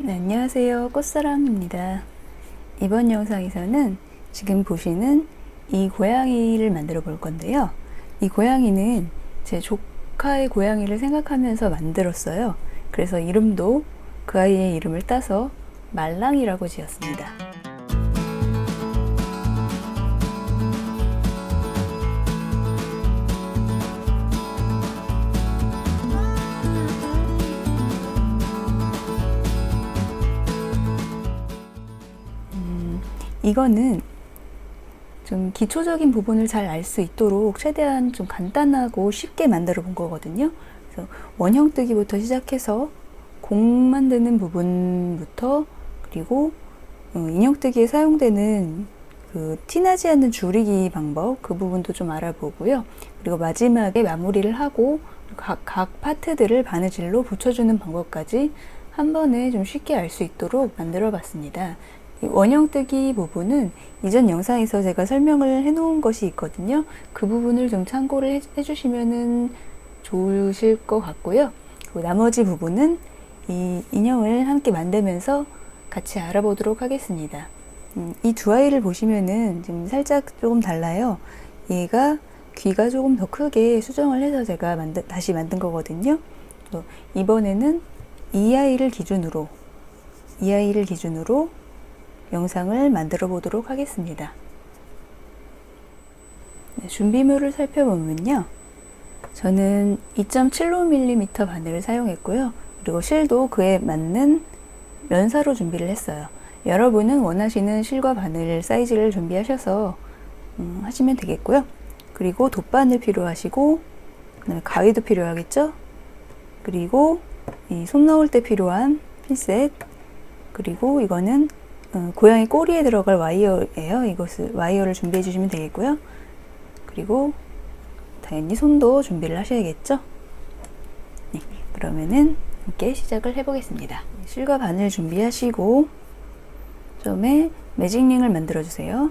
네, 안녕하세요. 꽃사랑입니다. 이번 영상에서는 지금 보시는 이 고양이를 만들어 볼 건데요. 이 고양이는 제 조카의 고양이를 생각하면서 만들었어요. 그래서 이름도 그 아이의 이름을 따서 말랑이라고 지었습니다. 이거는 좀 기초적인 부분을 잘 알 수 있도록 최대한 좀 간단하고 쉽게 만들어 본 거거든요. 그래서 원형 뜨기부터 시작해서 공 만드는 부분부터, 그리고 인형 뜨기에 사용되는 그 티나지 않는 줄이기 방법, 그 부분도 좀 알아보고요. 그리고 마지막에 마무리를 하고 각 파트들을 바느질로 붙여주는 방법까지 한 번에 좀 쉽게 알 수 있도록 만들어 봤습니다. 원형 뜨기 부분은 이전 영상에서 제가 설명을 해 놓은 것이 있거든요. 그 부분을 좀 참고를 해 주시면 좋으실 것 같고요. 그리고 나머지 부분은 이 인형을 함께 만들면서 같이 알아보도록 하겠습니다. 이 두 아이를 보시면은 지금 살짝 조금 달라요. 얘가 귀가 조금 더 크게 수정을 해서 제가 다시 만든 거거든요. 이번에는 이 아이를 기준으로 영상을 만들어 보도록 하겠습니다. 네, 준비물을 살펴보면요. 저는 2.75mm 바늘을 사용했고요. 그리고 실도 그에 맞는 면사로 준비를 했어요. 여러분은 원하시는 실과 바늘 사이즈를 준비하셔서 하시면 되겠고요. 그리고 돗바늘 필요하시고, 그다음에 가위도 필요하겠죠. 그리고 이 솜 넣을 때 필요한 핀셋, 그리고 이거는 고양이 꼬리에 들어갈 와이어예요. 이것을 와이어를 준비해 주시면 되겠고요. 그리고 당연히 손도 준비를 하셔야겠죠. 네, 그러면은 함께 시작을 해보겠습니다. 실과 바늘 준비하시고 처음에 매직링을 만들어 주세요.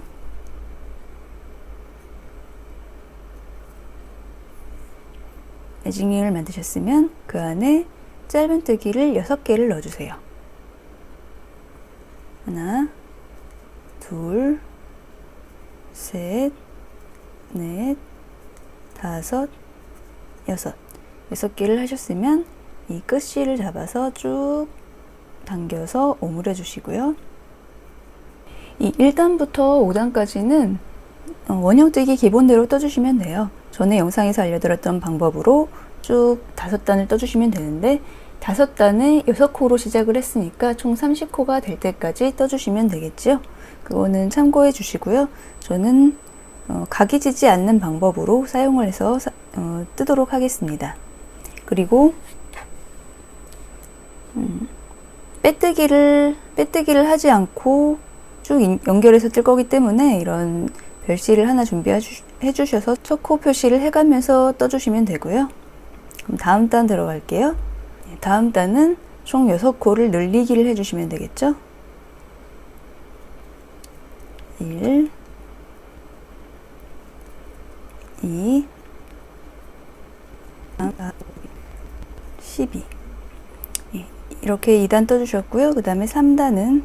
매직링을 만드셨으면 그 안에 짧은뜨기를 6개를 넣어주세요. 하나, 둘, 셋, 넷, 다섯, 여섯. 6개를 하셨으면 이 끝실을 잡아서 쭉 당겨서 오므려 주시고요. 이 1단부터 5단까지는 원형 뜨기 기본대로 떠주시면 돼요. 전에 영상에서 알려드렸던 방법으로 쭉 5단을 떠주시면 되는데, 5단에 6코로 시작을 했으니까 총 30코가 될 때까지 떠주시면 되겠죠. 그거는 참고해 주시고요. 저는 각이 지지 않는 방법으로 사용을 해서 뜨도록 하겠습니다. 그리고 빼뜨기를 하지 않고 쭉 연결해서 뜰 거기 때문에 이런 별실을 하나 준비해 주셔서 첫 코 표시를 해가면서 떠주시면 되고요. 그럼 다음 단 들어갈게요. 다음 단은 총 6코를 늘리기를 해주시면 되겠죠. 1, 2, 3, 12. 이렇게 2단 떠주셨고요. 그 다음에 3단은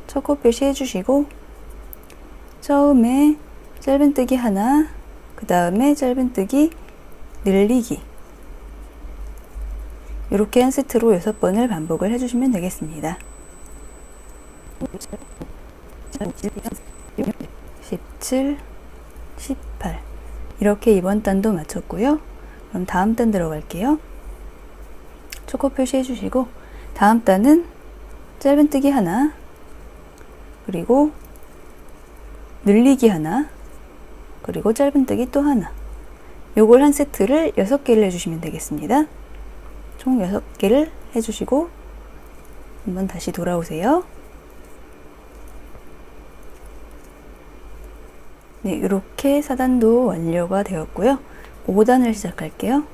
첫 코 표시 해주시고, 처음에 짧은뜨기 하나, 그 다음에 짧은뜨기 늘리기, 이렇게 한 세트로 6번을 반복을 해주시면 되겠습니다. 17, 18. 이렇게 이번 단도 마쳤고요. 그럼 다음 단 들어갈게요. 초코 표시 해주시고, 다음 단은 짧은뜨기 하나, 그리고 늘리기 하나, 그리고 짧은뜨기 또 하나. 요걸 한 세트를 6개를 해주시면 되겠습니다. 총 6개를 해주시고 한번 다시 돌아오세요. 네, 이렇게 4단도 완료가 되었고요. 5단을 시작할게요.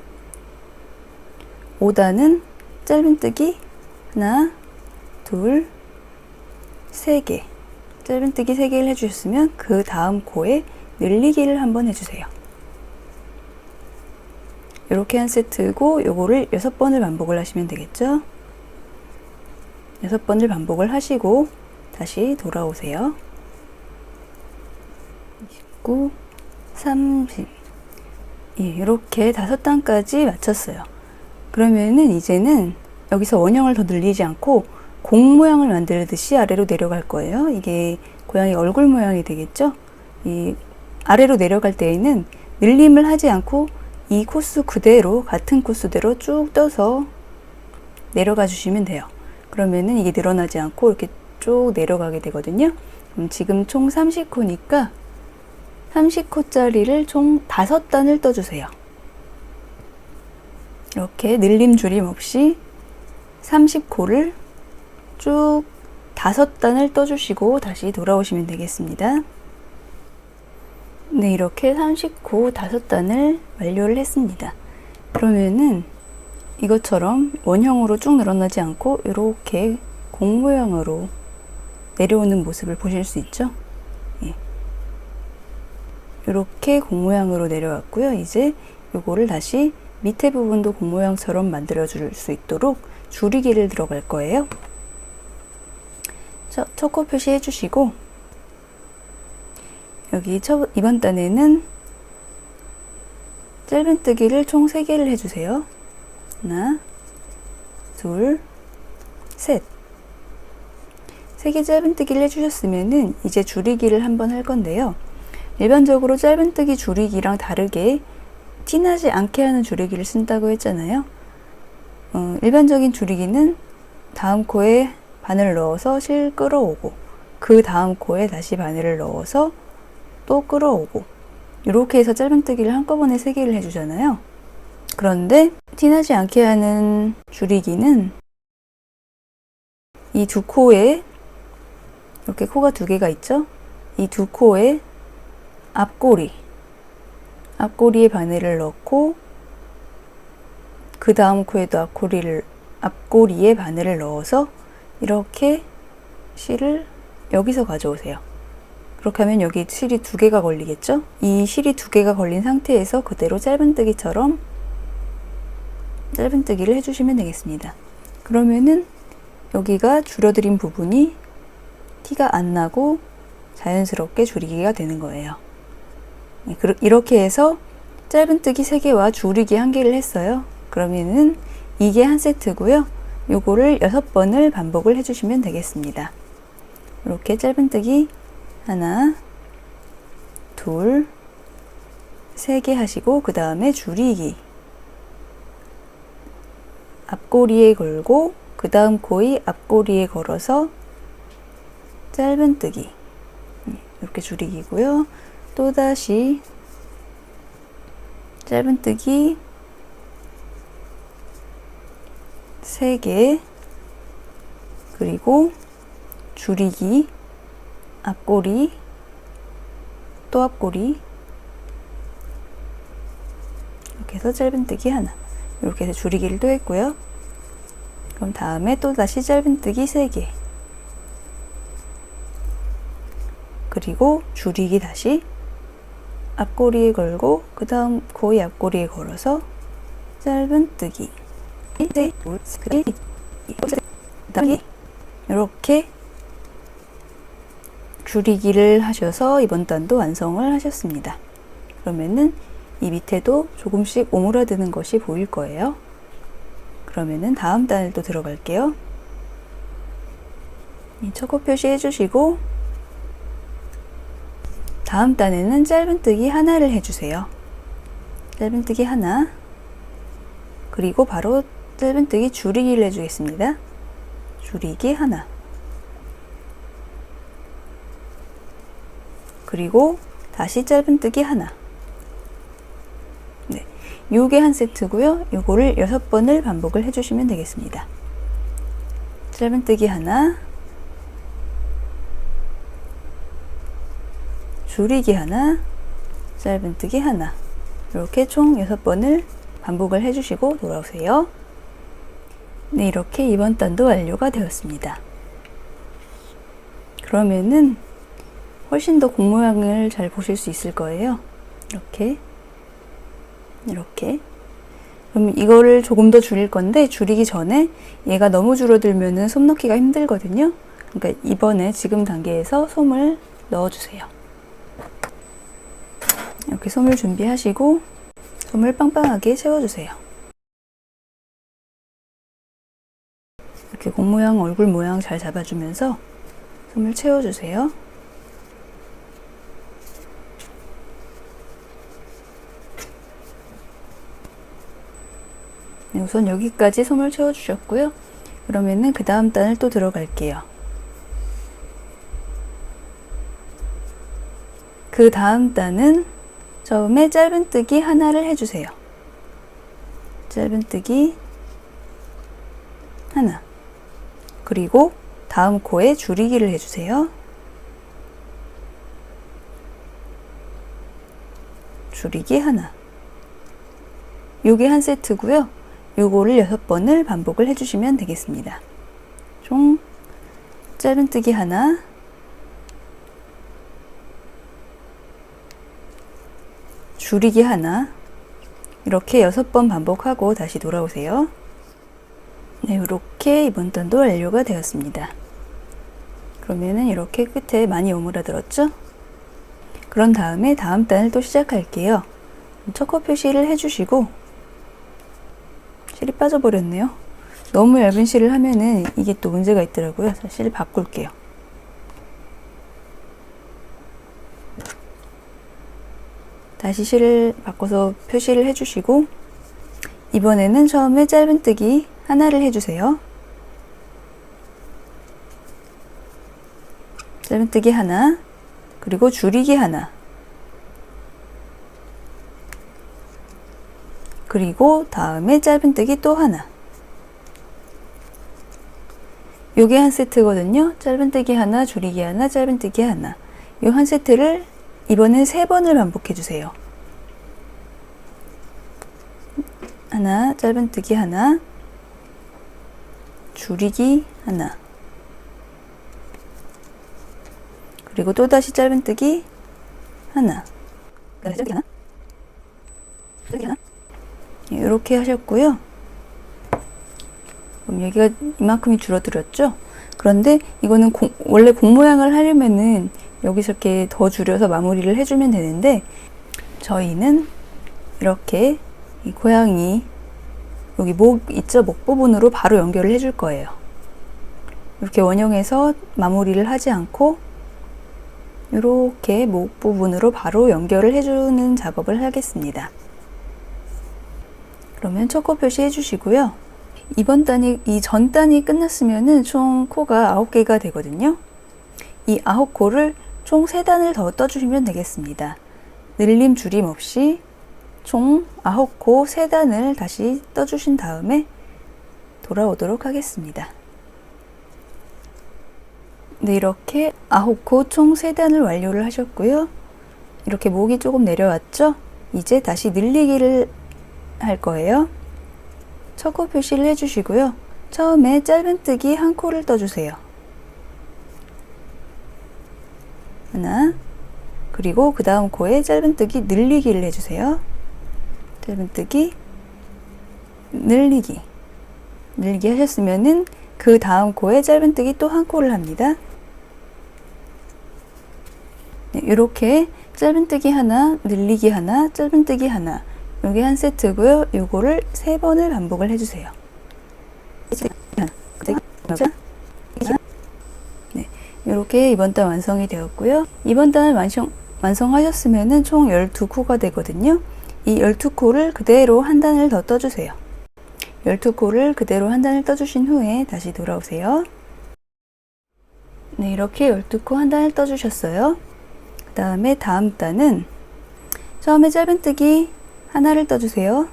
5단은 짧은뜨기 하나, 둘, 3개. 짧은뜨기 3개를 해주셨으면 그 다음 코에 늘리기를 한번 해주세요. 이렇게 한 세트고, 요거를 6번을 반복을 하시면 되겠죠. 6번을 반복을 하시고 다시 돌아오세요. 29, 30. 예, 이렇게 5단까지 마쳤어요. 그러면은 이제는 여기서 원형을 더 늘리지 않고 공 모양을 만들듯이 아래로 내려갈 거예요. 이게 고양이 얼굴 모양이 되겠죠? 이 아래로 내려갈 때에는 늘림을 하지 않고 이 코스 그대로, 같은 코스대로 쭉 떠서 내려가 주시면 돼요. 그러면은 이게 늘어나지 않고 이렇게 쭉 내려가게 되거든요. 그럼 지금 총 30코니까 30코짜리를 총 5단을 떠주세요. 이렇게 늘림 줄임 없이 30코를 쭉 5단을 떠주시고 다시 돌아오시면 되겠습니다. 네, 이렇게 30코 5단을 완료를 했습니다. 그러면은 이것처럼 원형으로 쭉 늘어나지 않고 이렇게 공 모양으로 내려오는 모습을 보실 수 있죠? 예. 이렇게 공 모양으로 내려왔고요. 이제 요거를 다시 밑에 부분도 공 모양처럼 만들어 줄 수 있도록 줄이기를 들어갈 거예요. 첫 코 표시 해주시고, 여기 이번 단에는 짧은뜨기를 총 3개를 해주세요. 하나, 둘, 셋. 3개 짧은뜨기를 해주셨으면은 이제 줄이기를 한번 할 건데요. 일반적으로 짧은뜨기 줄이기랑 다르게 티나지 않게 하는 줄이기를 쓴다고 했잖아요. 일반적인 줄이기는 다음 코에 바늘을 넣어서 실 끌어오고, 그 다음 코에 다시 바늘을 넣어서 또 끌어오고, 이렇게 해서 짧은뜨기를 한꺼번에 3개를 해주잖아요. 그런데 티나지 않게 하는 줄이기는 이 두 코에, 이렇게 코가 2개가 있죠? 이 두 코에 앞꼬리에 바늘을 넣고, 그 다음 코에도 앞꼬리에 바늘을 넣어서 이렇게 실을 여기서 가져오세요. 그렇게 하면 여기 실이 2개가 걸리겠죠? 이 실이 2개가 걸린 상태에서 그대로 짧은뜨기처럼 짧은뜨기를 해주시면 되겠습니다. 그러면은 여기가 줄여드린 부분이 티가 안 나고 자연스럽게 줄이기가 되는 거예요. 이렇게 해서 짧은뜨기 3개와 줄이기 1개를 했어요. 그러면은 이게 한 세트고요. 요거를 6번을 반복을 해주시면 되겠습니다. 이렇게 짧은뜨기 하나, 둘, 3개 하시고, 그 다음에 줄이기. 앞꼬리에 걸고, 그 다음 코의 앞꼬리에 걸어서 짧은뜨기. 이렇게 줄이기고요. 또다시 짧은뜨기 3개, 그리고 줄이기, 앞꼬리, 또 앞꼬리, 이렇게 해서 짧은뜨기 하나, 이렇게 해서 줄이기를 또 했고요. 그럼 다음에 또 다시 짧은뜨기 3개, 그리고 줄이기 다시 앞꼬리에 걸고, 그 다음 코의 앞꼬리에 걸어서 짧은뜨기, 이렇게 줄이기를 하셔서 이번 단도 완성을 하셨습니다. 그러면은 이 밑에도 조금씩 오므라드는 것이 보일 거예요. 그러면은 다음 단을 또 들어갈게요. 첫 코 표시 해주시고, 다음 단에는 짧은뜨기 하나를 해주세요. 짧은뜨기 하나, 그리고 바로 짧은뜨기 줄이기를 해주겠습니다. 줄이기 하나, 그리고 다시 짧은뜨기 하나. 네, 요게 한 세트고요. 요거를 6번을 반복을 해주시면 되겠습니다. 짧은뜨기 하나, 줄이기 하나, 짧은뜨기 하나, 이렇게 총 6번을 반복을 해주시고 돌아오세요. 네, 이렇게 이번 단도 완료가 되었습니다. 그러면은 훨씬 더 공 모양을 잘 보실 수 있을 거예요. 이렇게 그럼 이거를 조금 더 줄일 건데 줄이기 전에 얘가 너무 줄어들면은 솜 넣기가 힘들거든요. 그러니까 이번에 지금 단계에서 솜을 넣어주세요. 이렇게 솜을 준비하시고 솜을 빵빵하게 채워주세요. 이렇게 공 모양, 얼굴 모양 잘 잡아주면서 솜을 채워주세요. 네, 우선 여기까지 솜을 채워주셨고요. 그러면은 그 다음 단을 또 들어갈게요. 그 다음 단은 처음에 짧은뜨기 하나를 해주세요. 짧은뜨기 하나. 그리고 다음 코에 줄이기를 해주세요. 줄이기 하나. 요게 한 세트고요. 요거를 6번을 반복을 해주시면 되겠습니다. 총 짧은뜨기 하나, 줄이기 하나, 이렇게 6번 반복하고 다시 돌아오세요. 네, 이렇게 이번 단도 완료가 되었습니다. 그러면은 이렇게 끝에 많이 오므라들었죠? 그런 다음에 다음 단을 또 시작할게요. 첫 코 표시를 해주시고, 실이 빠져버렸네요. 너무 얇은 실을 하면은 이게 또 문제가 있더라고요. 실을 바꿀게요. 다시 실을 바꿔서 표시를 해주시고, 이번에는 처음에 짧은뜨기 하나를 해주세요. 짧은뜨기 하나, 그리고 줄이기 하나, 그리고 다음에 짧은뜨기 또 하나. 요게 한 세트거든요. 짧은뜨기 하나, 줄이기 하나, 짧은뜨기 하나. 요 한 세트를 이번엔 3번을 반복해 주세요. 하나, 짧은뜨기 하나, 줄이기 하나, 그리고 또다시 짧은뜨기 하나, 짧은뜨기 하나, 짧은뜨기 하나. 이렇게 하셨고요. 그럼 여기가 이만큼이 줄어들었죠? 그런데 이거는 원래 공 모양을 하려면은 여기서 이렇게 더 줄여서 마무리를 해주면 되는데, 저희는 이렇게 이 고양이 여기 목 있죠? 목 부분으로 바로 연결을 해줄 거예요. 이렇게 원형에서 마무리를 하지 않고 이렇게 목 부분으로 바로 연결을 해주는 작업을 하겠습니다. 그러면 첫 코 표시 해주시고요. 이번 단이, 이 전 단이 끝났으면은 총 코가 9개가 되거든요. 이 9코를 총 3단을 더 떠주시면 되겠습니다. 늘림 줄임 없이 총 9코 3단을 다시 떠주신 다음에 돌아오도록 하겠습니다. 네, 이렇게 9코 총 3단을 완료를 하셨고요. 이렇게 목이 조금 내려왔죠? 이제 다시 늘리기를 할 거예요. 첫 코 표시를 해주시고요. 처음에 짧은뜨기 한 코를 떠주세요. 하나, 그리고 그 다음 코에 짧은뜨기 늘리기를 해주세요. 짧은뜨기, 늘리기. 늘리기 하셨으면은 그 다음 코에 짧은뜨기 또 한 코를 합니다. 네, 이렇게 짧은뜨기 하나, 늘리기 하나, 짧은뜨기 하나. 요게 한 세트고요. 요거를 3번을 반복을 해주세요. 네, 이렇게 이번 단 완성이 되었고요. 이번 단을 완성하셨으면은 총 12코가 되거든요. 이 12코를 그대로 한 단을 더 떠주세요. 12코를 그대로 한 단을 떠주신 후에 다시 돌아오세요. 네, 이렇게 12코 한 단을 떠주셨어요. 그 다음에 다음 단은 처음에 짧은뜨기 하나를 떠주세요.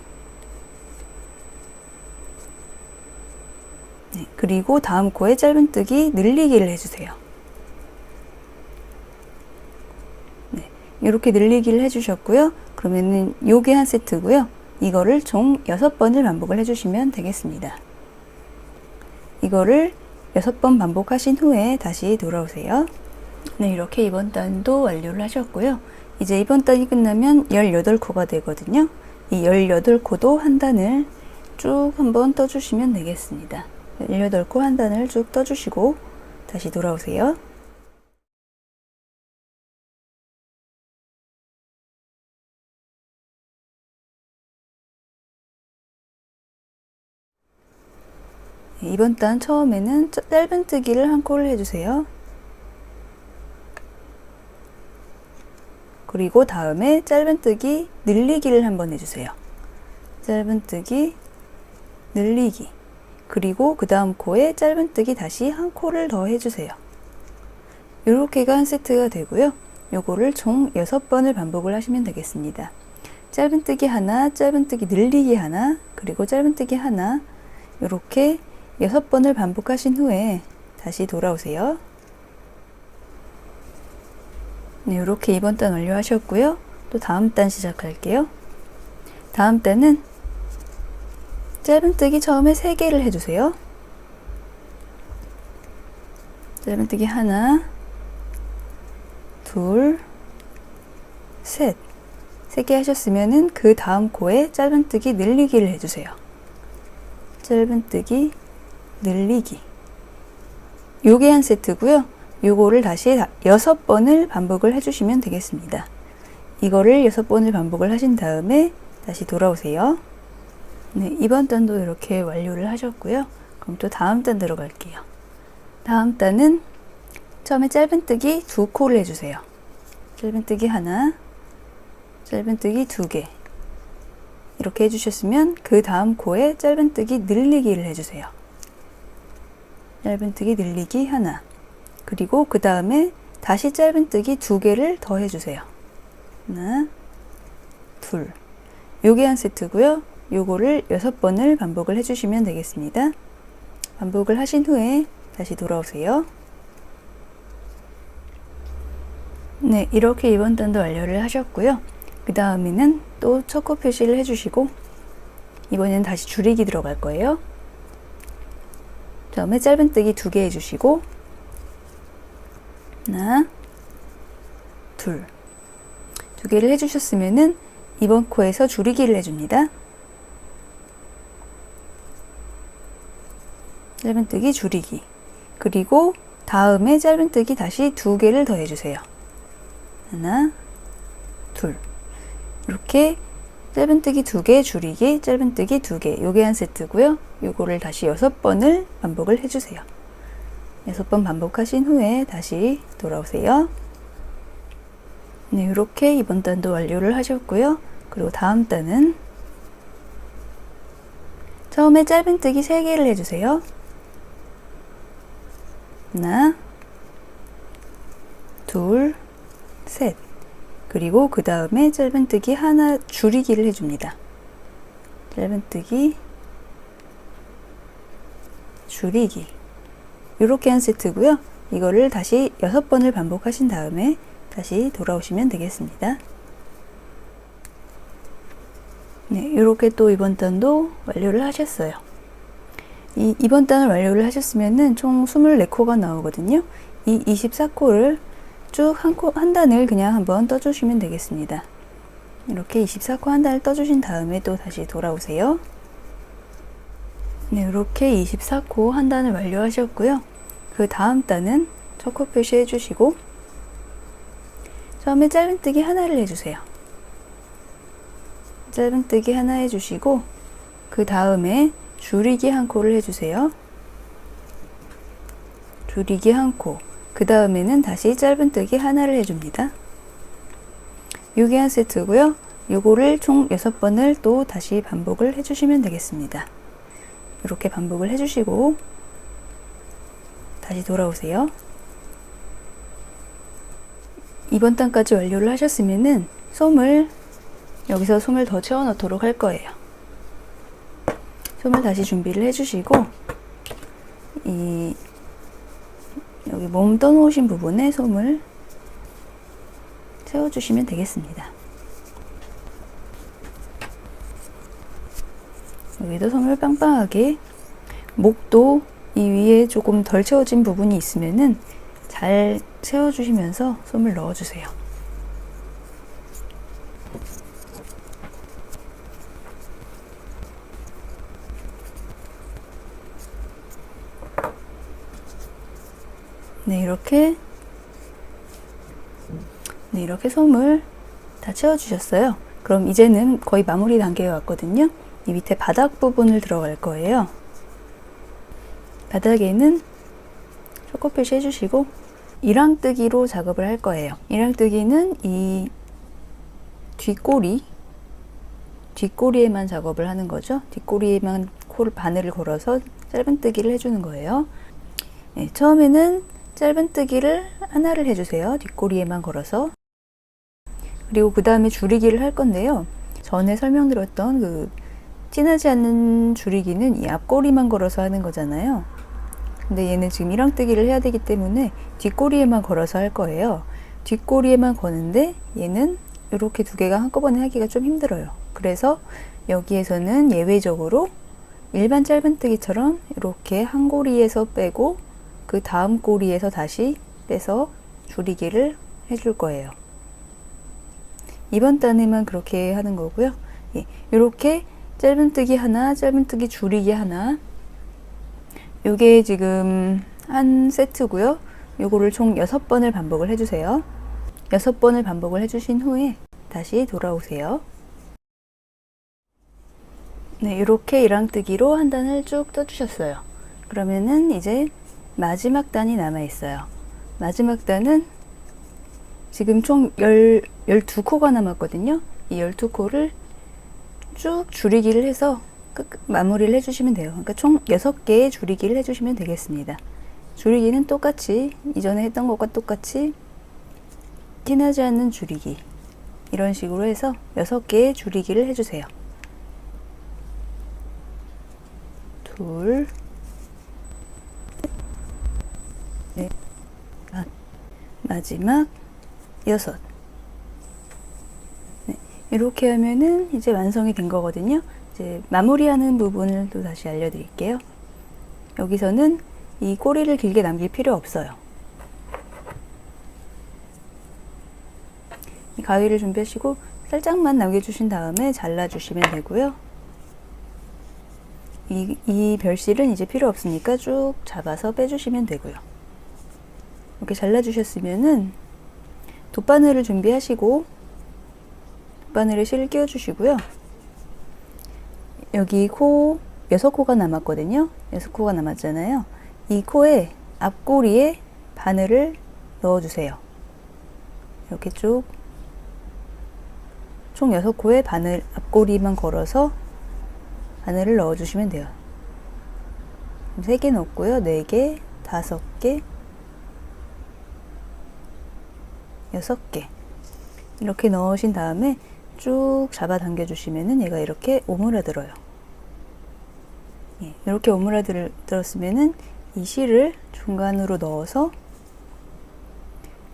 네, 그리고 다음 코에 짧은뜨기 늘리기를 해주세요. 네, 이렇게 늘리기를 해주셨고요. 그러면은 요게 한 세트고요. 이거를 총 6번을 반복을 해주시면 되겠습니다. 이거를 6번 반복하신 후에 다시 돌아오세요. 네, 이렇게 이번 단도 완료를 하셨고요. 이제 이번 단이 끝나면 18코가 되거든요. 이 18코도 한 단을 쭉 한번 떠주시면 되겠습니다. 18코 한 단을 쭉 떠주시고 다시 돌아오세요. 이번 단 처음에는 짧은뜨기를 한 코를 해주세요. 그리고 다음에 짧은뜨기 늘리기를 한번 해주세요. 짧은뜨기 늘리기, 그리고 그 다음 코에 짧은뜨기 다시 한 코를 더 해주세요. 이렇게가 한 세트가 되고요. 요거를 총 6번을 반복을 하시면 되겠습니다. 짧은뜨기 하나, 짧은뜨기 늘리기 하나, 그리고 짧은뜨기 하나, 이렇게 6번을 반복하신 후에 다시 돌아오세요. 네, 이렇게 이번 단 완료하셨고요. 또 다음 단 시작할게요. 다음 단은 짧은뜨기 처음에 3개를 해주세요. 짧은뜨기 하나, 둘, 셋. 3개 하셨으면은 그 다음 코에 짧은뜨기 늘리기를 해주세요. 짧은뜨기 늘리기. 요게 한 세트고요. 요거를 다시 6번을 반복을 해주시면 되겠습니다. 이거를 6번을 반복을 하신 다음에 다시 돌아오세요. 네, 이번 단도 이렇게 완료를 하셨고요. 그럼 또 다음 단 들어갈게요. 다음 단은 처음에 짧은뜨기 2코를 해주세요. 짧은뜨기 하나, 짧은뜨기 2개. 이렇게 해주셨으면 그 다음 코에 짧은뜨기 늘리기를 해주세요. 짧은뜨기 늘리기 하나, 그리고 그 다음에 다시 짧은뜨기 2개를 더 해주세요. 하나, 둘. 요게 한 세트고요. 요거를 6번을 반복을 해주시면 되겠습니다. 반복을 하신 후에 다시 돌아오세요. 네, 이렇게 이번 단도 완료를 하셨고요. 그 다음에는 또 첫 코 표시를 해주시고 이번에는 다시 줄이기 들어갈 거예요. 처음에 짧은뜨기 2개 해주시고 하나, 둘. 2개를 해주셨으면은 이번 코에서 줄이기를 해줍니다. 짧은뜨기 줄이기, 그리고 다음에 짧은뜨기 다시 2개를 더 해주세요. 하나, 둘. 이렇게 짧은뜨기 2개, 줄이기, 짧은뜨기 2개, 요게 한 세트고요. 요거를 다시 6번을 반복을 해주세요. 6번 반복하신 후에 다시 돌아오세요. 네, 이렇게 이번 단도 완료를 하셨고요. 그리고 다음 단은 처음에 짧은뜨기 3개를 해주세요. 하나, 둘, 셋. 그리고 그 다음에 짧은뜨기 하나 줄이기를 해줍니다. 짧은뜨기 줄이기. 이렇게 한 세트고요. 이거를 다시 6번을 반복하신 다음에 다시 돌아오시면 되겠습니다. 네, 이렇게 또 이번 단도 완료를 하셨어요. 이번 단을 완료를 하셨으면은 총 24코가 나오거든요. 이 24코를 쭉 한 단을 그냥 한번 떠주시면 되겠습니다. 이렇게 24코 한 단을 떠주신 다음에 또 다시 돌아오세요. 네, 이렇게 24코 한 단을 완료하셨고요. 그 다음 단은 첫 코 표시해 주시고 처음에 짧은뜨기 하나를 해주세요. 짧은뜨기 하나 해주시고 그 다음에 줄이기 한 코를 해주세요. 줄이기 한 코. 그 다음에는 다시 짧은뜨기 하나를 해줍니다. 요게 한 세트고요. 요거를 총 6번을 또 다시 반복을 해주시면 되겠습니다. 이렇게 반복을 해주시고 다시 돌아오세요. 이번 단까지 완료를 하셨으면은 솜을 여기서 솜을 더 채워 넣도록 할 거예요. 솜을 다시 준비를 해주시고 여기 몸 떠놓으신 부분에 솜을 채워주시면 되겠습니다. 여기도 솜을 빵빵하게, 목도 이 위에 조금 덜 채워진 부분이 있으면은 잘 채워주시면서 솜을 넣어주세요. 네, 이렇게 솜을 다 채워주셨어요. 그럼 이제는 거의 마무리 단계에 왔거든요. 이 밑에 바닥 부분을 들어갈 거예요. 바닥에는 초코 표시 해주시고 이랑뜨기로 작업을 할 거예요. 이랑뜨기는 이 뒷꼬리에만 작업을 하는 거죠. 뒷꼬리에만 바늘을 걸어서 짧은뜨기를 해주는 거예요. 네, 처음에는 짧은뜨기를 하나를 해주세요. 뒷꼬리에만 걸어서. 그리고 그 다음에 줄이기를 할 건데요. 전에 설명드렸던 그 진하지 않는 줄이기는 이 앞꼬리만 걸어서 하는 거잖아요. 근데 얘는 지금 이랑뜨기를 해야 되기 때문에 뒷꼬리에만 걸어서 할 거예요. 뒷꼬리에만 거는데 얘는 이렇게 두 개가 한꺼번에 하기가 좀 힘들어요. 그래서 여기에서는 예외적으로 일반 짧은뜨기처럼 이렇게 한 고리에서 빼고 그 다음 고리에서 다시 빼서 줄이기를 해줄 거예요. 이번 단에만 그렇게 하는 거고요. 예, 이렇게 짧은뜨기 하나, 짧은뜨기 줄이기 하나. 요게 지금 한 세트고요. 요거를 총 6번을 반복을 해주세요. 6번을 반복을 해주신 후에 다시 돌아오세요. 네, 이렇게 이랑뜨기로 한 단을 쭉 떠주셨어요. 그러면은 이제 마지막 단이 남아 있어요. 마지막 단은 지금 총 12코가 남았거든요. 이 12코를 쭉 줄이기를 해서 마무리를 해주시면 돼요. 그러니까 총 6개의 줄이기를 해주시면 되겠습니다. 줄이기는 똑같이 이전에 했던 것과 똑같이 티나지 않는 줄이기 이런 식으로 해서 6개의 줄이기를 해주세요. 둘, 넷, 마지막 6. 네, 이렇게 하면은 이제 완성이 된 거거든요. 이제 마무리하는 부분을 또 다시 알려드릴게요. 여기서는 이 꼬리를 길게 남길 필요 없어요. 이 가위를 준비하시고 살짝만 남겨주신 다음에 잘라주시면 되고요. 이 별실은 이제 필요 없으니까 쭉 잡아서 빼주시면 되고요. 이렇게 잘라주셨으면은 돗바늘을 준비하시고 돗바늘에 실을 끼워주시고요. 여기 코 6코가 남았거든요. 6코가 남았잖아요. 이 코에 앞꼬리에 바늘을 넣어주세요. 이렇게 쭉 총 6코에 바늘 앞꼬리만 걸어서 바늘을 넣어주시면 돼요. 3개 넣었고요. 4개, 5개, 6개 이렇게 넣으신 다음에 쭉 잡아당겨 주시면은 얘가 이렇게 오므라들어요. 예, 이렇게 오므라들었으면은 이 실을 중간으로 넣어서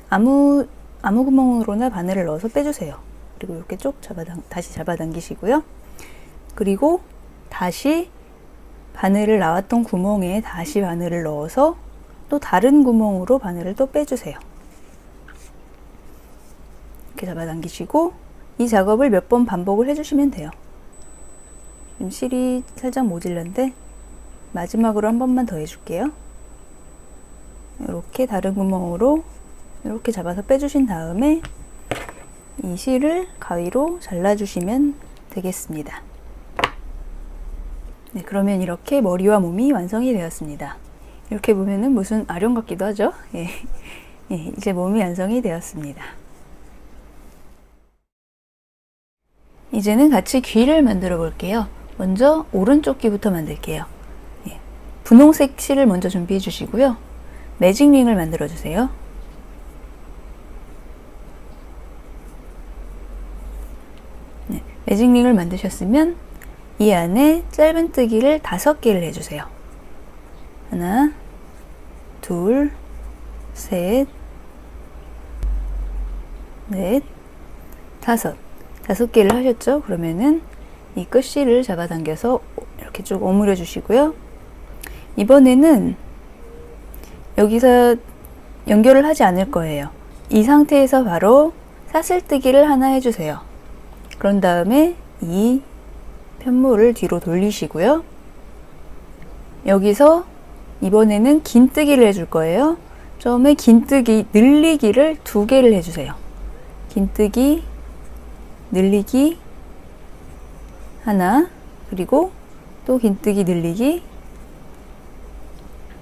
아무 구멍으로나 바늘을 넣어서 빼주세요. 그리고 이렇게 쭉 다시 잡아당기시고요. 그리고 다시 바늘을 나왔던 구멍에 다시 바늘을 넣어서 또 다른 구멍으로 바늘을 또 빼주세요. 이렇게 잡아당기시고 이 작업을 몇 번 반복을 해주시면 돼요. 지금 실이 살짝 모질란데 마지막으로 한 번만 더 해줄게요. 이렇게 다른 구멍으로 이렇게 잡아서 빼주신 다음에 이 실을 가위로 잘라주시면 되겠습니다. 네, 그러면 이렇게 머리와 몸이 완성이 되었습니다. 이렇게 보면은 무슨 아령 같기도 하죠? 예, 예, 이제 몸이 완성이 되었습니다. 이제는 같이 귀를 만들어 볼게요. 먼저 오른쪽 귀부터 만들게요. 예, 분홍색 실을 먼저 준비해 주시고요. 매직링을 만들어 주세요. 네, 매직링을 만드셨으면 이 안에 짧은뜨기를 5개를 해주세요. 하나, 둘, 셋, 넷, 5. 5개를 하셨죠? 그러면은 이 끝실을 잡아당겨서 이렇게 쭉 오므려 주시고요. 이번에는 여기서 연결을 하지 않을 거예요. 이 상태에서 바로 사슬뜨기를 하나 해주세요. 그런 다음에 이 편물을 뒤로 돌리시고요. 여기서 이번에는 긴뜨기를 해줄 거예요. 처음에 긴뜨기 늘리기를 2개를 해주세요. 긴뜨기 늘리기 하나, 그리고 또 긴뜨기 늘리기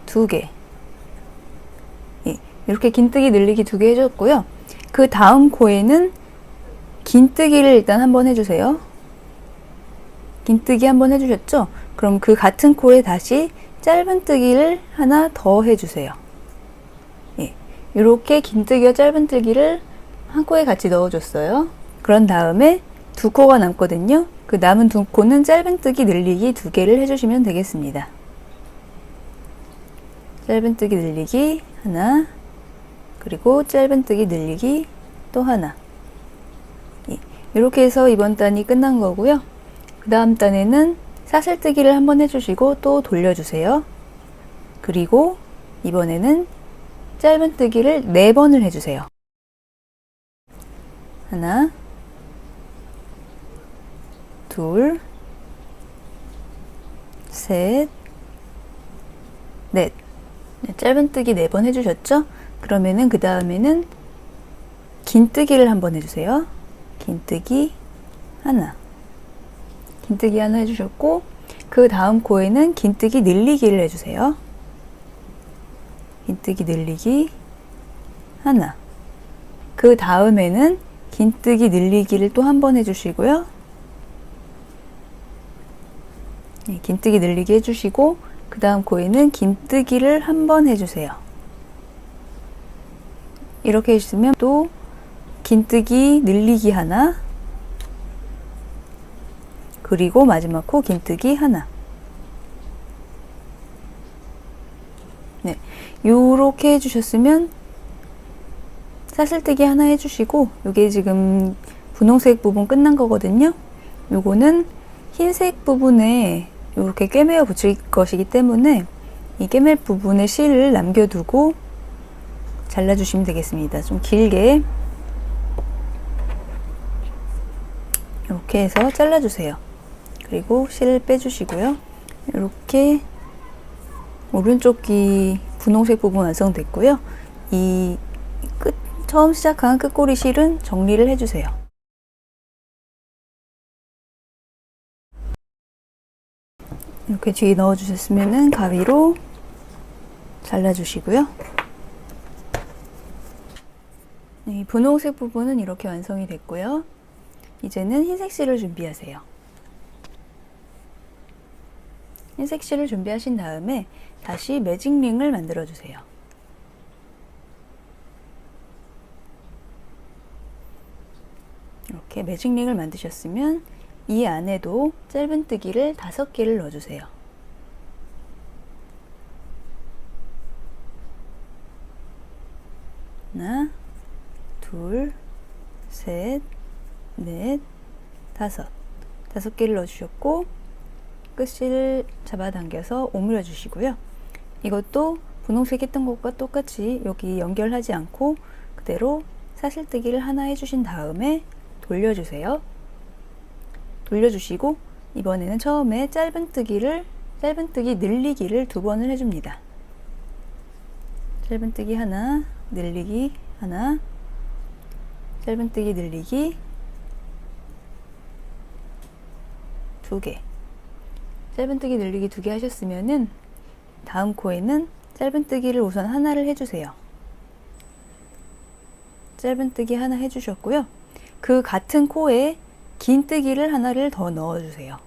2개. 예, 이렇게 긴뜨기 늘리기 2개 해줬고요. 그 다음 코에는 긴뜨기를 일단 한번 해주세요. 긴뜨기 한번 해주셨죠? 그럼 그 같은 코에 다시 짧은뜨기를 하나 더 해주세요. 예, 이렇게 긴뜨기와 짧은뜨기를 한 코에 같이 넣어줬어요. 그런 다음에 2코가 남거든요. 그 남은 2코는 짧은뜨기 늘리기 2개를 해주시면 되겠습니다. 짧은뜨기 늘리기 하나, 그리고 짧은뜨기 늘리기 또 하나. 예, 이렇게 해서 이번 단이 끝난 거고요. 그 다음 단에는 사슬뜨기를 한번 해주시고 또 돌려주세요. 그리고 이번에는 짧은뜨기를 4번을 해주세요. 하나, 둘, 셋, 넷. 짧은뜨기 4번 해주셨죠? 그러면은 그 다음에는 긴뜨기를 한번 해주세요. 긴뜨기 하나. 긴뜨기 하나 해주셨고, 그 다음 코에는 긴뜨기 늘리기를 해주세요. 긴뜨기 늘리기 하나. 그 다음에는 긴뜨기 늘리기를 또 한 번 해주시고요. 네, 긴뜨기 늘리기 해주시고, 그 다음 코에는 긴뜨기를 한 번 해주세요. 이렇게 해주시면 또 긴뜨기 늘리기 하나, 그리고 마지막 코 긴뜨기 하나. 네, 요렇게 해주셨으면 사슬뜨기 하나 해주시고, 요게 지금 분홍색 부분 끝난 거거든요. 요거는 흰색 부분에 이렇게 꿰매어 붙일 것이기 때문에 이 꿰맬 부분에 실을 남겨두고 잘라주시면 되겠습니다. 좀 길게 이렇게 해서 잘라주세요. 그리고 실을 빼주시고요. 이렇게 오른쪽 귀 분홍색 부분 완성됐고요. 이 처음 시작한 끝꼬리 실은 정리를 해주세요. 이렇게 뒤에 넣어주셨으면 가위로 잘라주시고요. 이 분홍색 부분은 이렇게 완성이 됐고요. 이제는 흰색 실을 준비하세요. 흰색 실을 준비하신 다음에 다시 매직링을 만들어 주세요. 이렇게 매직링을 만드셨으면 이 안에도 짧은뜨기를 5개를 넣어주세요. 하나, 둘, 셋, 넷, 5개를 넣어주셨고, 끝실을 잡아당겨서 오므려 주시고요. 이것도 분홍색 했던 것과 똑같이 여기 연결하지 않고 그대로 사슬뜨기를 하나 해주신 다음에 돌려주세요. 돌려주시고 이번에는 처음에 짧은뜨기 늘리기를 2번을 해줍니다. 짧은뜨기 하나, 늘리기 하나, 짧은뜨기 늘리기 2개. 짧은뜨기 늘리기 2개 하셨으면은 다음 코에는 짧은뜨기를 우선 하나를 해주세요. 짧은뜨기 하나 해주셨고요. 그 같은 코에 긴뜨기를 하나를 더 넣어주세요.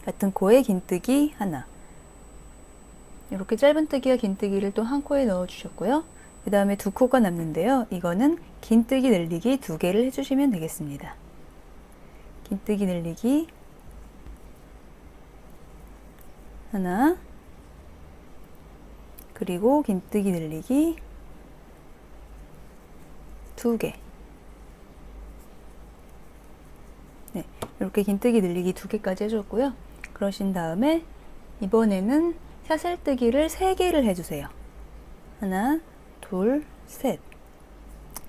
같은 코에 긴뜨기 하나. 이렇게 짧은뜨기와 긴뜨기를 또 한 코에 넣어주셨고요. 그 다음에 2코가 남는데요. 이거는 긴뜨기 늘리기 2개를 해주시면 되겠습니다. 긴뜨기 늘리기 하나, 그리고 긴뜨기 늘리기 2개. 네, 이렇게 긴뜨기 늘리기 2개까지 해줬고요. 그러신 다음에 이번에는 사슬뜨기를 3개를 해주세요. 하나, 둘, 셋.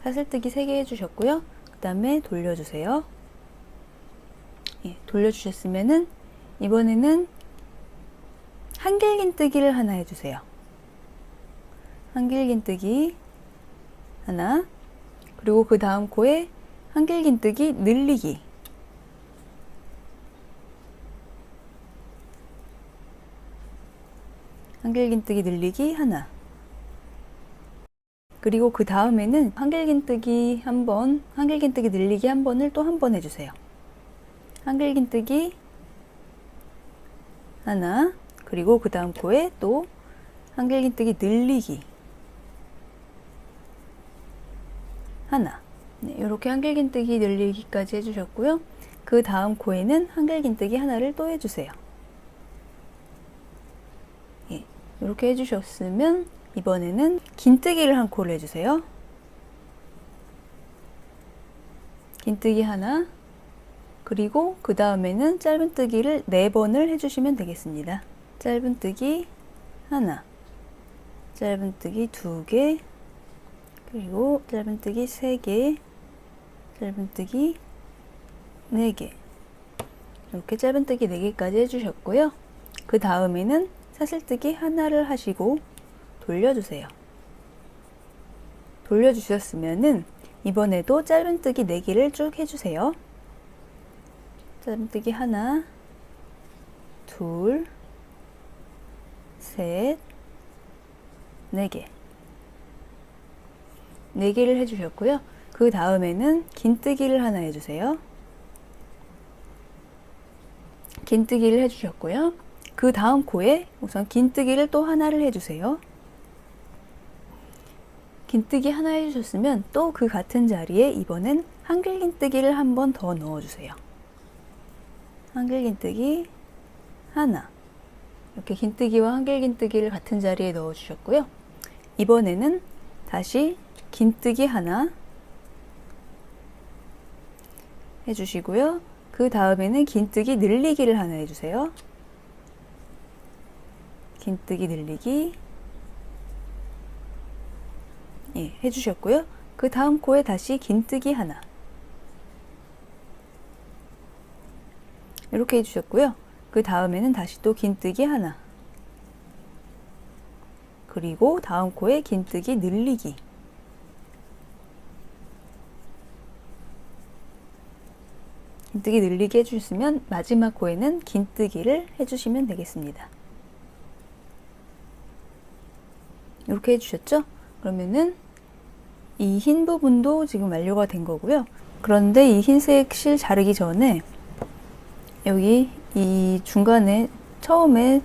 사슬뜨기 3개 해주셨고요. 그 다음에 돌려주세요. 예, 돌려주셨으면은 이번에는 한길긴뜨기를 하나 해주세요. 한길긴뜨기 하나, 그리고 그 다음 코에 한길긴뜨기 늘리기, 한길긴뜨기 늘리기 하나, 그리고 그 다음에는 한길긴뜨기 한 번, 한길긴뜨기 늘리기 한 번을 또 한 번 해주세요. 한길긴뜨기 하나, 그리고 그 다음 코에 또 한길긴뜨기 늘리기 하나. 네, 이렇게 한길긴뜨기 늘리기까지 해주셨고요. 그 다음 코에는 한길긴뜨기 하나를 또 해주세요. 예, 이렇게 해주셨으면 이번에는 긴뜨기를 한 코를 해주세요. 긴뜨기 하나, 그리고 그 다음에는 짧은뜨기를 4번을 해주시면 되겠습니다. 짧은뜨기 하나, 짧은뜨기 2개, 그리고 짧은뜨기 3개, 짧은뜨기 4개, 이렇게 짧은뜨기 4개까지 해주셨고요. 그 다음에는 사슬뜨기 하나를 하시고 돌려주세요. 돌려주셨으면은 이번에도 짧은뜨기 4개를 쭉 해주세요. 짧은뜨기 하나, 둘, 셋, 4개. 4개를 해주셨고요. 그 다음에는 긴뜨기를 하나 해주세요. 긴뜨기를 해주셨고요. 그 다음 코에 우선 긴뜨기를 또 하나를 해주세요. 긴뜨기 하나 해주셨으면 또 그 같은 자리에 이번엔 한길긴뜨기를 한 번 더 넣어주세요. 한길긴뜨기 하나, 이렇게 긴뜨기와 한길긴뜨기를 같은 자리에 넣어주셨고요. 이번에는 다시 긴뜨기 하나 해주시고요. 그 다음에는 긴뜨기 늘리기를 하나 해주세요. 긴뜨기 늘리기, 예, 해주셨고요. 그 다음 코에 다시 긴뜨기 하나, 이렇게 해주셨고요. 그 다음에는 다시 또 긴뜨기 하나, 그리고 다음 코에 긴뜨기 늘리기, 긴뜨기 늘리기 해주시면 마지막 코에는 긴뜨기를 해주시면 되겠습니다. 이렇게 해주셨죠? 그러면은 이 흰 부분도 지금 완료가 된 거고요. 그런데 이 흰색 실 자르기 전에 여기 이 중간에 처음에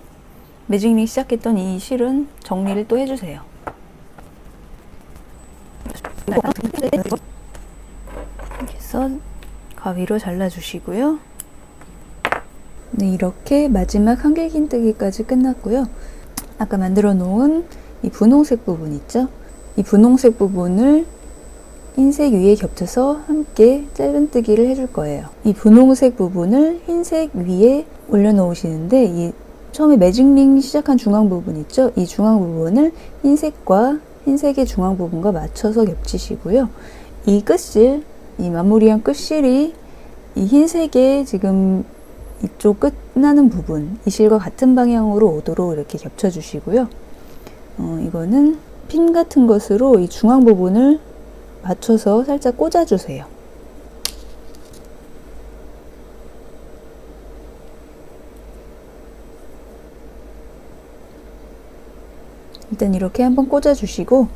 매직링 시작했던 이 실은 정리를 또 해주세요. 이렇게 해서 가위로 잘라주시고요. 네, 이렇게 마지막 한길긴뜨기까지 끝났고요. 아까 만들어 놓은 이 분홍색 부분 있죠? 이 분홍색 부분을 흰색 위에 겹쳐서 함께 짧은뜨기를 해줄 거예요. 이 분홍색 부분을 흰색 위에 올려놓으시는데 이 처음에 매직링 시작한 중앙 부분 있죠? 이 중앙 부분을 흰색과 흰색의 중앙 부분과 맞춰서 겹치시고요. 이 끝실, 이 마무리한 끝실이 이 흰색의 지금 이쪽 끝나는 부분, 이 실과 같은 방향으로 오도록 이렇게 겹쳐주시고요. 이거는 핀 같은 것으로 이 중앙 부분을 맞춰서 살짝 꽂아주세요. 일단 이렇게 한번 꽂아주시고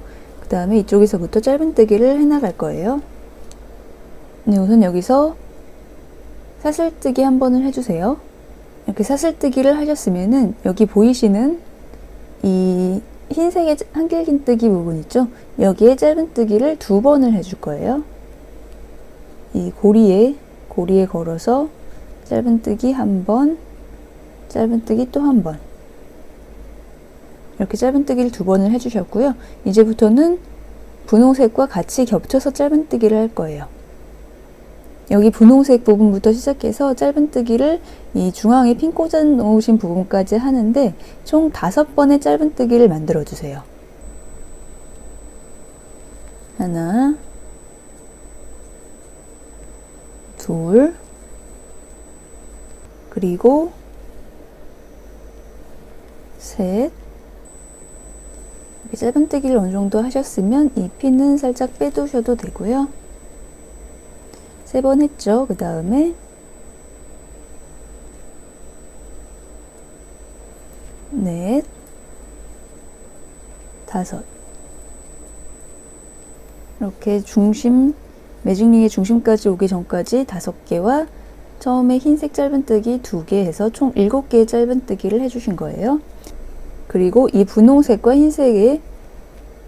그 다음에 이쪽에서부터 짧은뜨기를 해나갈 거예요. 네, 우선 여기서 사슬뜨기 한 번을 해주세요. 이렇게 사슬뜨기를 하셨으면은 여기 보이시는 이 흰색의 한길긴뜨기 부분 있죠? 여기에 짧은뜨기를 2번을 해줄 거예요. 이 고리에 걸어서 짧은뜨기 한 번, 짧은뜨기 또 한 번, 이렇게 짧은뜨기를 2번을 해주셨고요. 이제부터는 분홍색과 같이 겹쳐서 짧은뜨기를 할 거예요. 여기 분홍색 부분부터 시작해서 짧은뜨기를 이 중앙에 핀 꽂아 놓으신 부분까지 하는데 총 5번의 짧은뜨기를 만들어 주세요. 하나, 둘, 그리고 셋, 이렇게 짧은뜨기를 어느 정도 하셨으면 이 핀은 살짝 빼두셔도 되고요. 3번 했죠. 그 다음에 넷, 5. 이렇게 매직링의 중심까지 오기 전까지 5개와 처음에 흰색 짧은뜨기 2개 해서 총 7개의 짧은뜨기를 해주신 거예요. 그리고 이 분홍색과 흰색의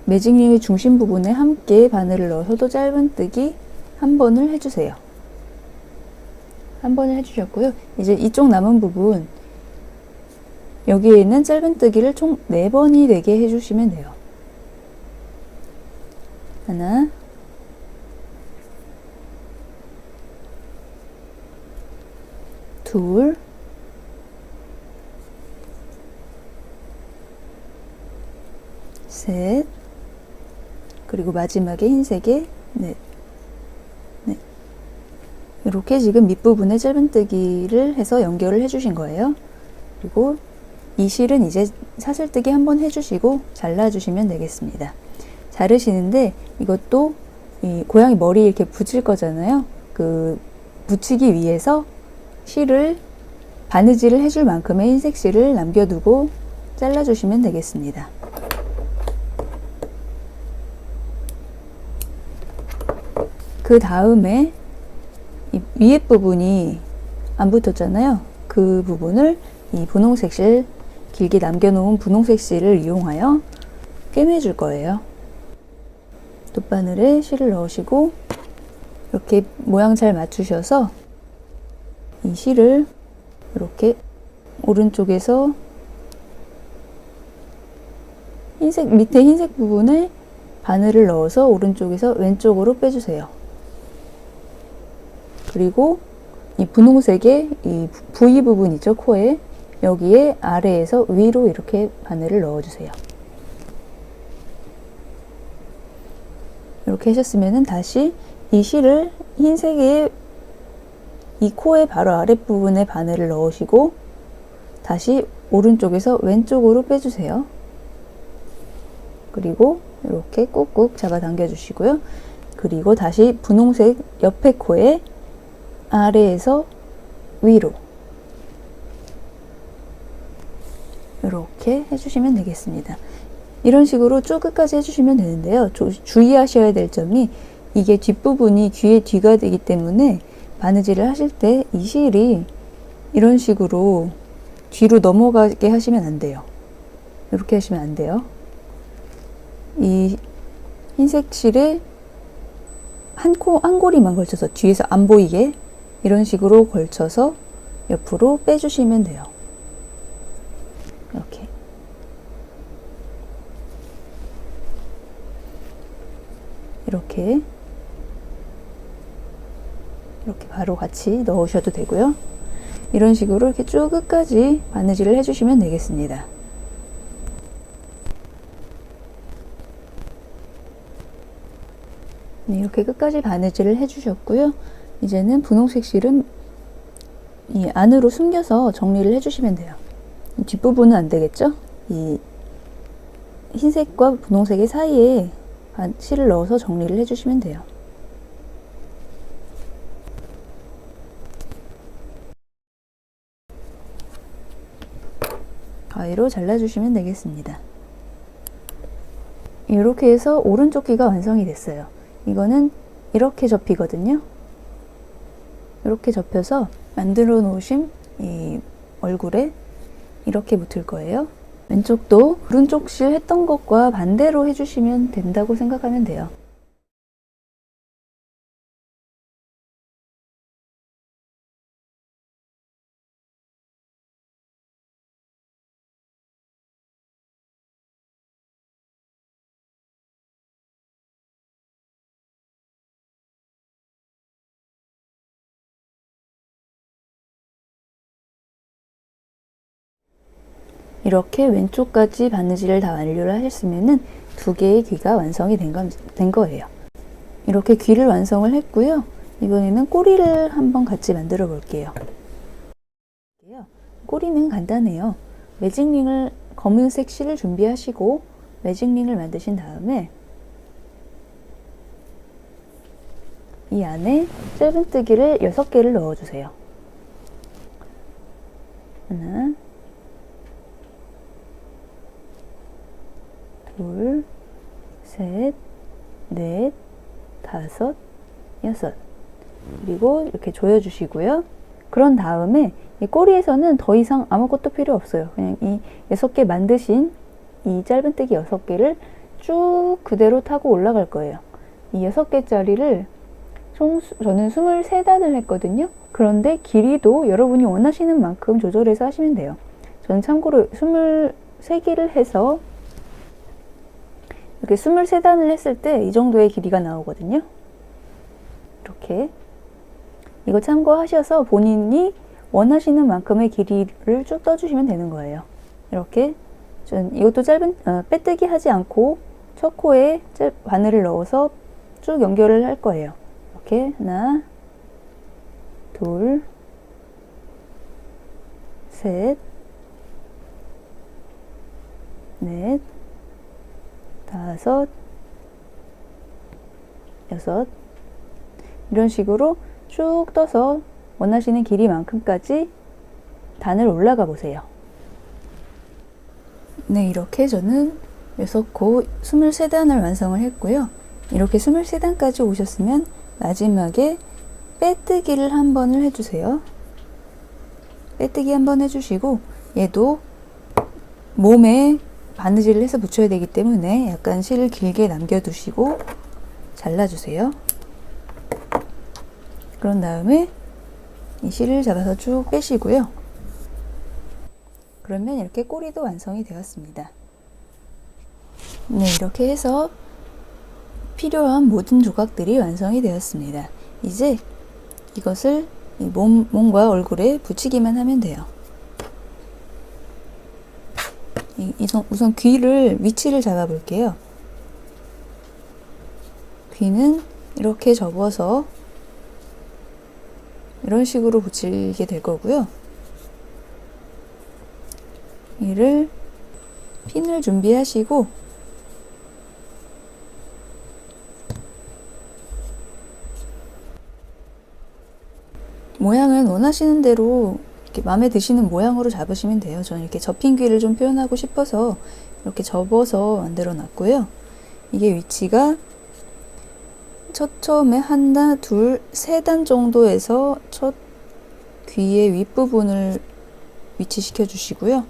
매직링의 중심 부분에 함께 바늘을 넣어서도 짧은뜨기 한 번을 해주세요. 한 번을 해주셨고요. 이제 이쪽 남은 부분, 여기에는 짧은뜨기를 총 4번이 되게 해주시면 돼요. 하나, 둘, 셋, 그리고 마지막에 흰색에 넷. 이렇게 지금 밑부분에 짧은뜨기를 해서 연결을 해주신 거예요. 그리고 이 실은 이제 사슬뜨기 한번 해주시고 잘라주시면 되겠습니다. 자르시는데 이것도 이 고양이 머리 이렇게 붙일 거잖아요. 그 붙이기 위해서 실을 바느질을 해줄 만큼의 흰색 실을 남겨두고 잘라주시면 되겠습니다. 그 다음에 이 위에 부분이 안 붙었잖아요. 그 부분을 이 분홍색 실, 길게 남겨놓은 분홍색 실을 이용하여 꿰매줄 거예요. 돗바늘에 실을 넣으시고 이렇게 모양 잘 맞추셔서 이 실을 이렇게 오른쪽에서 밑에 흰색 부분에 바늘을 넣어서 오른쪽에서 왼쪽으로 빼주세요. 그리고 이 분홍색의 이 V 부분 있죠, 코에. 여기에 아래에서 위로 이렇게 바늘을 넣어주세요. 이렇게 하셨으면은 다시 이 실을 흰색의 이 코의 바로 아랫부분에 바늘을 넣으시고 다시 오른쪽에서 왼쪽으로 빼주세요. 그리고 이렇게 꾹꾹 잡아당겨 주시고요. 그리고 다시 분홍색 옆에 코에 아래에서 위로 이렇게 해주시면 되겠습니다. 이런 식으로 쭉 끝까지 해주시면 되는데요. 주의하셔야 될 점이 이게 뒷부분이 귀의 뒤가 되기 때문에 바느질을 하실 때 이 실이 이런 식으로 뒤로 넘어가게 하시면 안 돼요. 이렇게 하시면 안 돼요. 이 흰색 실에 한 고리만 걸쳐서 뒤에서 안 보이게 이런 식으로 걸쳐서 옆으로 빼주시면 돼요. 이렇게 바로 같이 넣으셔도 되고요. 이런 식으로 이렇게 쭉 끝까지 바느질을 해주시면 되겠습니다. 네, 이렇게 끝까지 바느질을 해주셨고요. 이제는 분홍색 실은 이 안으로 숨겨서 정리를 해주시면 돼요. 뒷부분은 안 되겠죠? 이 흰색과 분홍색의 사이에 실을 넣어서 정리를 해주시면 돼요. 가위로 잘라주시면 되겠습니다. 이렇게 해서 오른쪽 귀가 완성이 됐어요. 이거는 이렇게 접히거든요. 이렇게 접혀서 만들어 놓으신 이 얼굴에 이렇게 붙을 거예요. 왼쪽도 오른쪽 실 했던 것과 반대로 해주시면 된다고 생각하면 돼요. 이렇게 왼쪽까지 바느질을 다 완료를 하셨으면은 2개의 귀가 완성이 된 거예요. 이렇게 귀를 완성을 했고요. 이번에는 꼬리를 한번 같이 만들어 볼게요. 꼬리는 간단해요. 매직링을 검은색 실을 준비하시고 매직링을 만드신 다음에 이 안에 짧은뜨기를 6개를 넣어주세요. 하나, 둘, 셋, 넷, 다섯, 여섯. 그리고 이렇게 조여주시고요. 그런 다음에 이 꼬리에서는 더 이상 아무것도 필요 없어요. 그냥 이 6개 만드신 이 짧은뜨기 6개를 쭉 그대로 타고 올라갈 거예요. 이 6개짜리를 총 저는 23단을 했거든요. 그런데 길이도 여러분이 원하시는 만큼 조절해서 하시면 돼요. 저는 참고로 23개를 해서 이렇게 23단을 했을 때 이 정도의 길이가 나오거든요. 이렇게 이거 참고하셔서 본인이 원하시는 만큼의 길이를 쭉 떠주시면 되는 거예요. 이렇게 전 이것도 빼뜨기 하지 않고 첫 코에 바늘을 넣어서 쭉 연결을 할 거예요. 이렇게 하나, 둘, 셋, 넷, 다섯, 여섯. 이런 식으로 쭉 떠서 원하시는 길이만큼까지 단을 올라가 보세요. 네, 이렇게 저는 6코 23단을 완성을 했고요. 이렇게 23단까지 오셨으면 마지막에 빼뜨기를 한 번을 해주세요. 빼뜨기 한 번 해주시고 얘도 몸에 바느질을 해서 붙여야 되기 때문에 약간 실을 길게 남겨두시고 잘라주세요. 그런 다음에 이 실을 잡아서 쭉 빼시고요. 그러면 이렇게 꼬리도 완성이 되었습니다. 네, 이렇게 해서 필요한 모든 조각들이 완성이 되었습니다. 이제 이것을 이 몸과 얼굴에 붙이기만 하면 돼요. 우선 귀를 위치를 잡아 볼게요. 귀는 이렇게 접어서 이런 식으로 붙이게 될 거고요. 이를 핀을 준비하시고 모양은 원하시는 대로 이렇게 마음에 드시는 모양으로 잡으시면 돼요. 저는 이렇게 접힌 귀를 좀 표현하고 싶어서 이렇게 접어서 만들어 놨고요. 이게 위치가 처음에 하나, 둘, 3단 정도에서 첫 귀의 윗부분을 위치시켜 주시고요.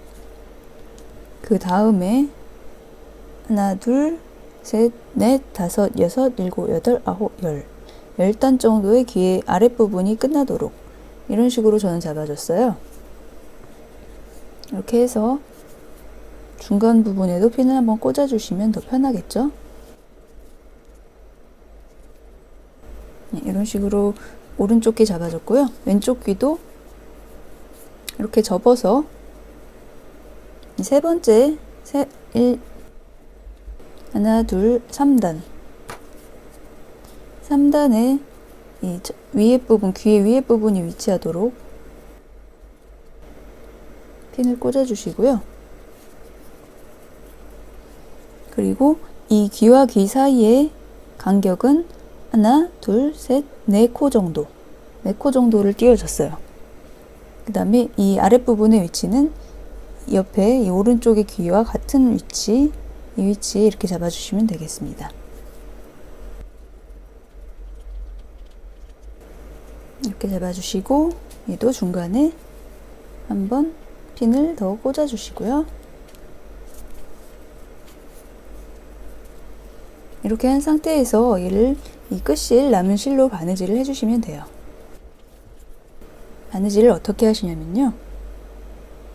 그 다음에 하나, 둘, 셋, 넷, 다섯, 여섯, 일곱, 여덟, 아홉, 10단 정도의 귀의 아랫부분이 끝나도록 이런 식으로 저는 잡아줬어요. 이렇게 해서 중간 부분에도 핀을 한번 꽂아주시면 더 편하겠죠? 네, 이런 식으로 오른쪽 귀 잡아줬고요. 왼쪽 귀도 이렇게 접어서 세 번째 하나, 둘, 3단 3단에 이 위에 부분, 귀의 위에 부분이 위치하도록 핀을 꽂아 주시고요. 그리고 이 귀와 귀 사이의 간격은 하나, 둘, 셋, 4코 정도 4코 정도를 띄워줬어요. 그 다음에 이 아랫부분의 위치는 옆에 이 오른쪽의 귀와 같은 위치, 이 위치에 이렇게 잡아주시면 되겠습니다. 이렇게 잡아주시고 얘도 중간에 한번 핀을 더 꽂아주시고요. 이렇게 한 상태에서 얘를 이 끝실 남은 실로 바느질을 해주시면 돼요. 바느질을 어떻게 하시냐면요.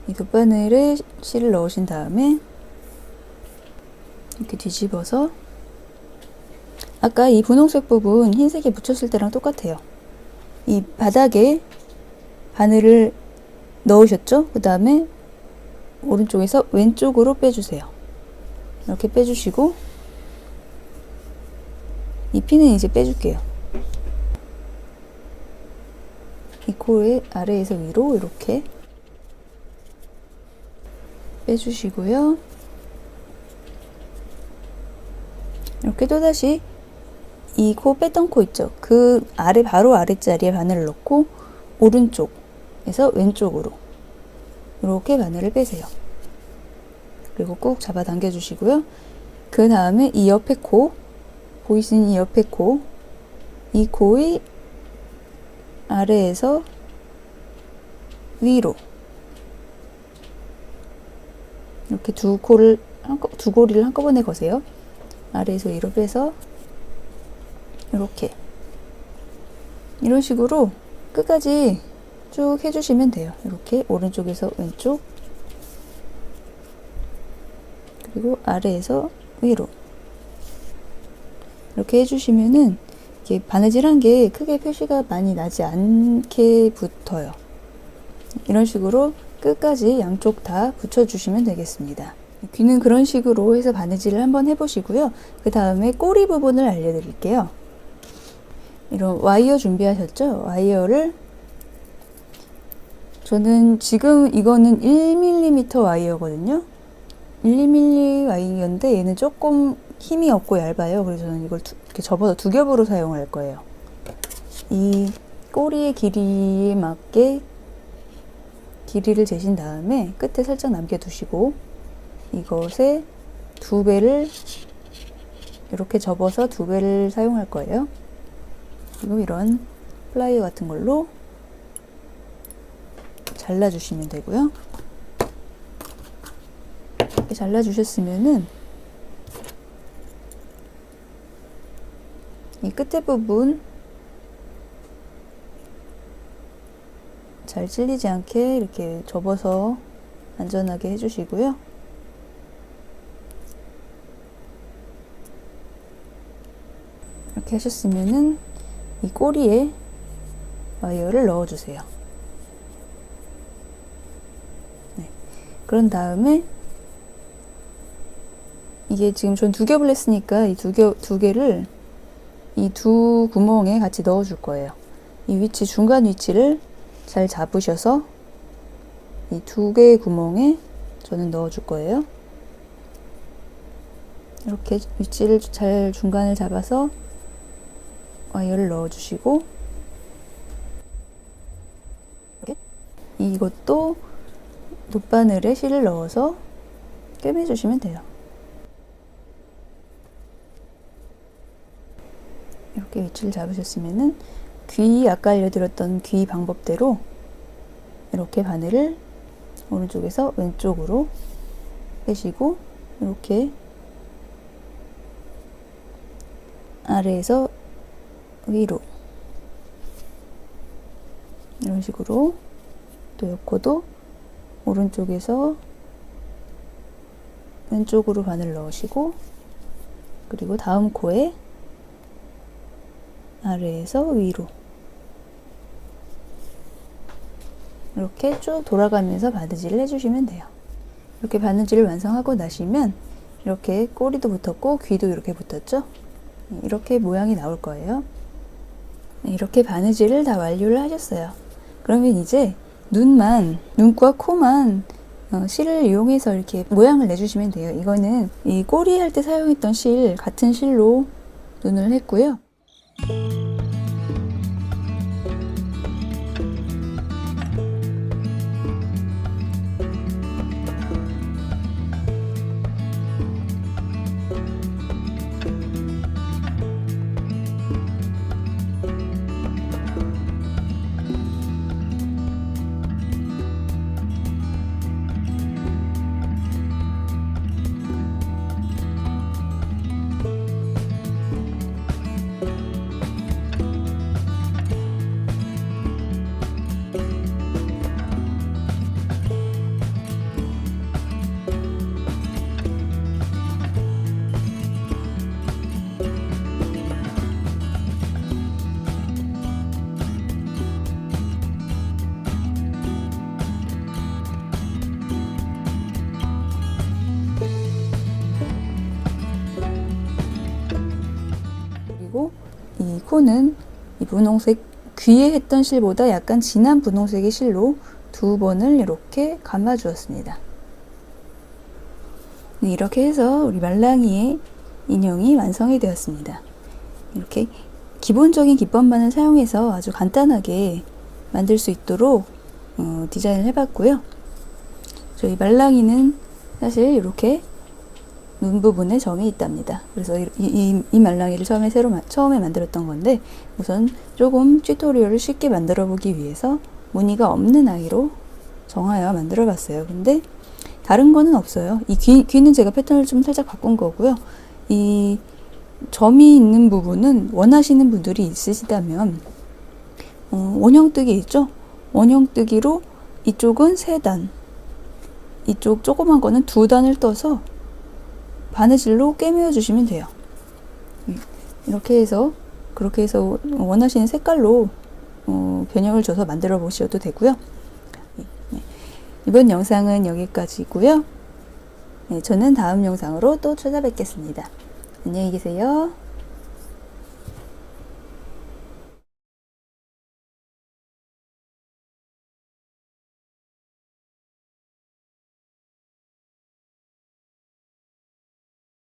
이 돗바늘에 실을 넣으신 다음에 이렇게 뒤집어서 아까 이 분홍색 부분 흰색에 묻혔을 때랑 똑같아요. 이 바닥에 바늘을 넣으셨죠? 그 다음에 오른쪽에서 왼쪽으로 빼주세요. 이렇게 빼주시고 이 핀은 이제 빼줄게요. 이 코의 아래에서 위로 이렇게 빼주시고요. 이렇게 또다시 이 코 뺐던 코 있죠? 그 아래 바로 아랫자리에 바늘을 넣고 오른쪽에서 왼쪽으로 이렇게 바늘을 빼세요. 그리고 꾹 잡아당겨 주시고요. 그 다음에 이 옆에 코, 보이시는 이 옆에 코, 이 코의 아래에서 위로 이렇게 두 고리를 한꺼번에 거세요. 아래에서 위로 빼서 이렇게 이런 식으로 끝까지 쭉 해주시면 돼요. 이렇게 오른쪽에서 왼쪽, 그리고 아래에서 위로 이렇게 해주시면은 이게 바느질한 게 크게 표시가 많이 나지 않게 붙어요. 이런 식으로 끝까지 양쪽 다 붙여주시면 되겠습니다. 귀는 그런 식으로 해서 바느질을 한번 해보시고요. 그 다음에 꼬리 부분을 알려드릴게요. 이런 와이어 준비하셨죠? 와이어를 저는 지금 이거는 1mm 와이어거든요. 1mm 와이어인데 얘는 조금 힘이 없고 얇아요. 그래서 저는 이걸 이렇게 접어서 두 겹으로 사용할 거예요. 이 꼬리의 길이에 맞게 길이를 재신 다음에 끝에 살짝 남겨두시고 이것에 두 배를 이렇게 접어서 두 배를 사용할 거예요. 그리고 이런 플라이어 같은 걸로 잘라주시면 되고요. 이렇게 잘라주셨으면은 이 끝에 부분 잘 찔리지 않게 이렇게 접어서 안전하게 해주시고요. 이렇게 하셨으면은 이 꼬리에 와이어를 넣어주세요. 네. 그런 다음에 이게 지금 전 두 겹을 했으니까 이 두 개를 이 두 구멍에 같이 넣어 줄 거예요. 이 위치, 중간 위치를 잘 잡으셔서 이 두 개의 구멍에 저는 넣어 줄 거예요. 이렇게 위치를 잘 중간을 잡아서 와이어를 넣어 주시고 이것도 돗바늘에 실을 넣어서 꿰매 주시면 돼요. 이렇게 위치를 잡으셨으면은 귀, 아까 알려드렸던 귀 방법대로 이렇게 바늘을 오른쪽에서 왼쪽으로 빼시고 이렇게 아래에서 위로 이런 식으로 또 옆코도 오른쪽에서 왼쪽으로 바늘 넣으시고 그리고 다음 코에 아래에서 위로 이렇게 쭉 돌아가면서 바느질을 해주시면 돼요. 이렇게 바느질을 완성하고 나시면 이렇게 꼬리도 붙었고 귀도 이렇게 붙었죠? 이렇게 모양이 나올 거예요. 이렇게 바느질을 다 완료를 하셨어요. 그러면 이제 눈과 코만 실을 이용해서 이렇게 모양을 내주시면 돼요. 이거는 이 꼬리 할 때 사용했던 실, 같은 실로 눈을 했고요. 그리고 이 코는 이 분홍색 귀에 했던 실보다 약간 진한 분홍색의 실로 두 번을 이렇게 감아 주었습니다. 이렇게 해서 우리 말랑이의 인형이 완성이 되었습니다. 이렇게 기본적인 기법만을 사용해서 아주 간단하게 만들 수 있도록 디자인을 해봤고요. 저희 말랑이는 사실 이렇게 눈 부분에 점이 있답니다. 그래서 이 말랑이를 처음에 만들었던 건데, 우선 조금 튜토리얼을 쉽게 만들어 보기 위해서 무늬가 없는 아이로 정하여 만들어 봤어요. 근데 다른 거는 없어요. 이 귀는 제가 패턴을 좀 살짝 바꾼 거고요. 이 점이 있는 부분은 원하시는 분들이 있으시다면 원형뜨기 있죠? 원형뜨기로 이쪽은 3단, 이쪽 조그만 거는 2단을 떠서 바느질로 꿰매어 주시면 돼요. 그렇게 해서 원하시는 색깔로 변형을 줘서 만들어 보셔도 되고요. 이번 영상은 여기까지고요. 저는 다음 영상으로 또 찾아뵙겠습니다. 안녕히 계세요.